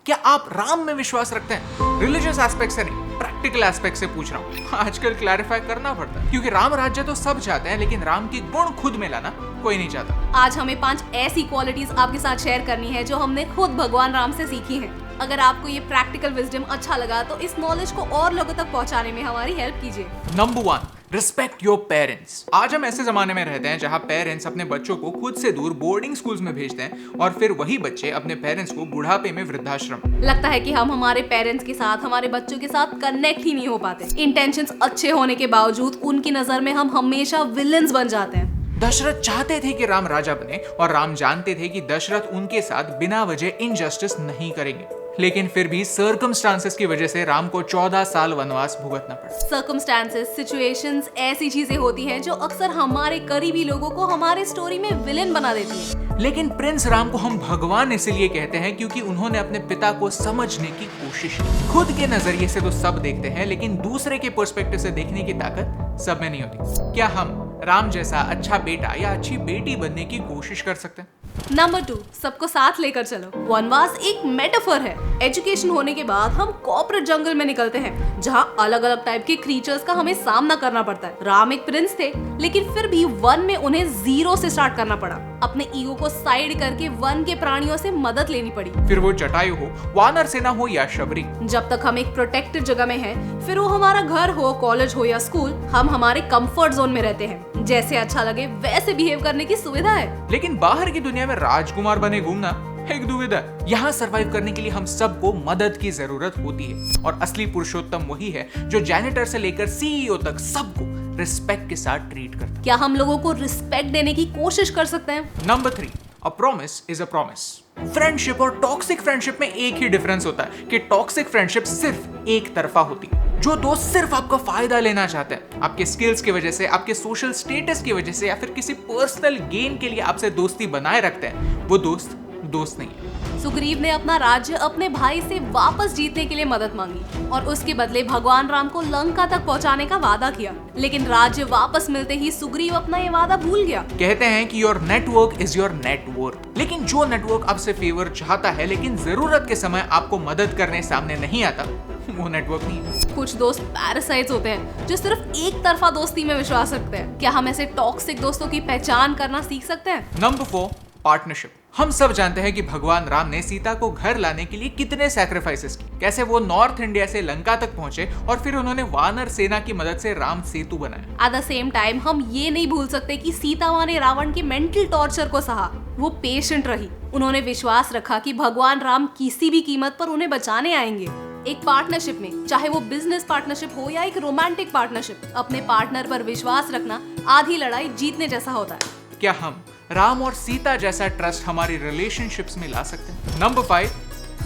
क्या आप राम में विश्वास रखते हैं? रिलीजियस एस्पेक्ट से नहीं, प्रैक्टिकल एस्पेक्ट से पूछ रहा हूँ। आजकल क्लैरिफाई करना पड़ता है क्योंकि राम राज्य तो सब चाहते हैं, लेकिन राम की गुण खुद में लाना कोई नहीं चाहता। आज हमें 5 ऐसी क्वालिटीज आपके साथ शेयर करनी है जो हमने खुद भगवान राम से सीखी हैं। अगर आपको ये प्रैक्टिकल विजडम अच्छा लगा तो इस नॉलेज को और लोगों तक पहुंचाने में हमारी हेल्प कीजिए। Number 1, respect your parents. आज हम ऐसे जमाने में रहते हैं जहां पेरेंट्स अपने बच्चों को खुद से दूर बोर्डिंग स्कूल्स में भेजते हैं और फिर वही बच्चे अपने पेरेंट्स को बुढ़ापे में वृद्धाश्रम। लगता है कि हम हमारे पेरेंट्स के साथ, हमारे बच्चों के साथ कनेक्ट ही नहीं हो पाते। इंटेंशंस अच्छे होने के बावजूद उनकी नजर में हम हमेशा विलेंस बन जाते हैं। दशरथ चाहते थे कि राम राजा बने और राम जानते थे कि दशरथ उनके साथ बिना वजह इनजस्टिस नहीं करेंगे, लेकिन फिर भी सर्कमस्टांसेस की वजह से राम को 14 साल वनवास भुगतना पड़ा। सर्कमस्टांसेस, सिचुएशंस ऐसी चीजें होती हैं जो अक्सर हमारे करीबी लोगों को हमारे स्टोरी में विलेन बना देती हैं। लेकिन प्रिंस राम को हम भगवान इसलिए कहते हैं क्योंकि उन्होंने अपने पिता को समझने की कोशिश की। खुद के नजरिए से तो सब देखते हैं, लेकिन दूसरे के पर्सपेक्टिव से देखने की ताकत सब में नहीं होती। क्या हम राम जैसा अच्छा बेटा या अच्छी बेटी बनने की कोशिश कर सकते हैं? नंबर 2, सबको साथ लेकर चलो। वनवास एक मेटाफर है। एजुकेशन होने के बाद हम कॉर्पोरेट जंगल में निकलते हैं जहां अलग अलग टाइप के क्रीचर्स का हमें सामना करना पड़ता है। राम एक प्रिंस थे, लेकिन फिर भी वन में उन्हें जीरो से स्टार्ट करना पड़ा। अपने ईगो को साइड करके वन के प्राणियों से मदद लेनी पड़ी। फिर वो जटायु हो, वानर सेना हो या शबरी। जब तक हम एक प्रोटेक्टेड जगह में हैं, फिर वो हमारा घर हो, कॉलेज हो या स्कूल, हम हमारे कंफर्ट जोन में रहते हैं। जैसे अच्छा लगे वैसे बिहेव करने की सुविधा है। लेकिन बाहर की दुनिया में राजकुमार बने घूमना एक दुविधा। यहाँ सरवाइव करने के लिए हम सबको मदद की जरूरत होती है, और असली पुरुषोत्तम वही है जो जैनिटर से लेकर सीईओ तक सबको रिस्पेक्ट के साथ ट्रीट करता है। क्या हम लोगों को रिस्पेक्ट देने की कोशिश कर सकते हैं? Number 3, a promise is a promise. Friendship और टॉक्सिक फ्रेंडशिप में एक ही डिफरेंस होता है कि टॉक्सिक फ्रेंडशिप सिर्फ एक तरफा होती है। जो दोस्त सिर्फ आपका फायदा लेना चाहते हैं, आपके स्किल्स की वजह से, आपके सोशल स्टेटस की वजह से या फिर किसी पर्सनल गेन के लिए आपसे दोस्ती बनाए रखते हैं, वो दोस्त नहीं है। सुग्रीव ने अपना राज्य अपने भाई से वापस जीतने के लिए मदद मांगी और उसके बदले भगवान राम को लंका तक पहुंचाने का वादा किया, लेकिन राज्य वापस मिलते ही सुग्रीव अपना ये वादा भूल गया। कहते हैं कि your network is your network, लेकिन जो नेटवर्क आपसे फेवर चाहता है लेकिन जरूरत के समय आपको मदद करने सामने नहीं आता, वो नेटवर्क नहीं है। कुछ दोस्त पैरासाइट्स होते हैं जो सिर्फ एक तरफा दोस्ती में विश्वास रखते हैं। क्या हम ऐसे टॉक्सिक दोस्तों की पहचान करना सीख सकते हैं? Number 4, partnership. हम सब जानते हैं कि भगवान राम ने सीता को घर लाने के लिए कितने सैक्रिफाइसेस किए, कैसे वो नॉर्थ इंडिया से लंका तक पहुंचे और फिर उन्होंने वानर सेना की मदद से राम सेतु बनाया। एट द सेम टाइम हम ये नहीं भूल सकते कि सीता माँ ने रावण के मेंटल टॉर्चर को सहा। वो पेशेंट रही, उन्होंने विश्वास रखा कि भगवान राम किसी भी कीमत पर उन्हें बचाने आएंगे। एक पार्टनरशिप में, चाहे वो बिजनेस पार्टनरशिप हो या एक रोमांटिक पार्टनरशिप, अपने पार्टनर पर विश्वास रखना आधी लड़ाई जीतने जैसा होता है। क्या हम राम और सीता जैसा ट्रस्ट हमारी रिलेशनशिप्स में ला सकते हैं? Number 5,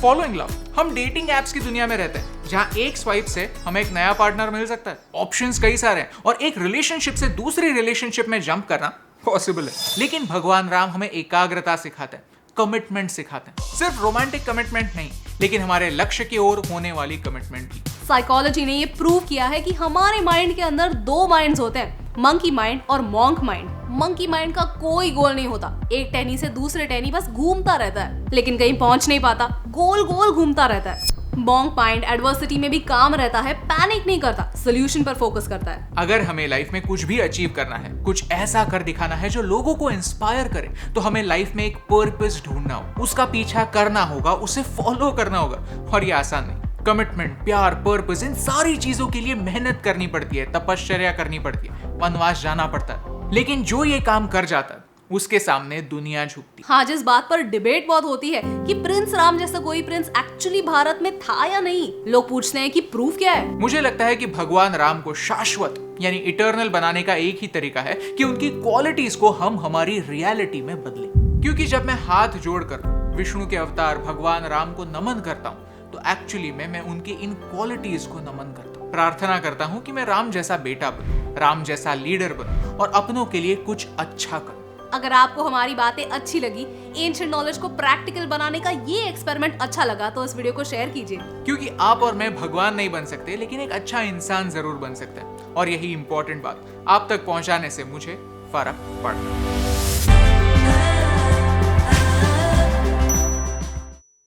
following love. हम डेटिंग एप्स की दुनिया में रहते हैं जहां एक स्वाइप से हमें एक नया पार्टनर मिल सकता है। ऑप्शंस कई सारे हैं और एक रिलेशनशिप से दूसरी रिलेशनशिप में जंप करना पॉसिबल है, लेकिन भगवान राम हमें एकाग्रता सिखाते हैं, कमिटमेंट सिखाते हैं। सिर्फ रोमांटिक कमिटमेंट नहीं, लेकिन हमारे लक्ष्य की ओर होने वाली कमिटमेंट भी। साइकोलॉजी ने ये प्रूव किया है कि हमारे माइंड के अंदर 2 माइंड्स होते हैं, मंकी माइंड और मॉन्क माइंड। मंकी माइंड का कोई गोल नहीं होता, एक टहनी से दूसरे टहनी बस घूमता रहता है, लेकिन कहीं पहुंच नहीं पाता, गोल गोल घूमता रहता है। मॉन्क माइंड एडवर्सिटी में भी काम रहता है, पैनिक नहीं करता, सोल्यूशन पर फोकस करता है। अगर हमें लाइफ में कुछ भी अचीव करना है, कुछ ऐसा कर दिखाना है जो लोगों को इंस्पायर करे, तो हमें लाइफ में एक पर्पस ढूंढना हो, उसका पीछा करना होगा, उसे फॉलो करना होगा, और ये आसान नहीं। कमिटमेंट, प्यार, पर्पस, इन सारी चीजों के लिए मेहनत करनी पड़ती है, तपश्चर्या करनी पड़ती है, वनवास जाना पड़ता है, लेकिन जो ये काम कर जाता है उसके सामने दुनिया झुकती। हाँ, जिस बात पर डिबेट बहुत होती है कि प्रिंस राम जैसा कोई प्रिंस एक्चुअली भारत में था या नहीं, लोग पूछते हैं कि प्रूफ क्या है? मुझे लगता है कि भगवान राम को शाश्वत यानी इटर्नल बनाने का एक ही तरीका है कि उनकी क्वालिटीज को हम हमारी रियलिटी में बदलें। क्योंकि जब मैं हाथ जोड़कर विष्णु के अवतार भगवान राम को नमन करता हूँ, तो एक्चुअली में मैं उनकी इन क्वालिटीज को नमन करता हूँ। प्रार्थना करता हूँ कि मैं राम जैसा बेटा बनूं, राम जैसा लीडर बनूं और अपनों के लिए कुछ अच्छा करूं। अगर आपको हमारी बातें अच्छी लगी, एंशिएंट नॉलेज को प्रैक्टिकल बनाने का ये एक्सपेरिमेंट अच्छा लगा, तो इस वीडियो को शेयर कीजिए। क्योंकि आप और मैं भगवान नहीं बन सकते, लेकिन एक अच्छा इंसान जरूर बन सकते हैं, और यही इंपॉर्टेंट बात आप तक पहुंचाने से मुझे फर्क पड़ता है।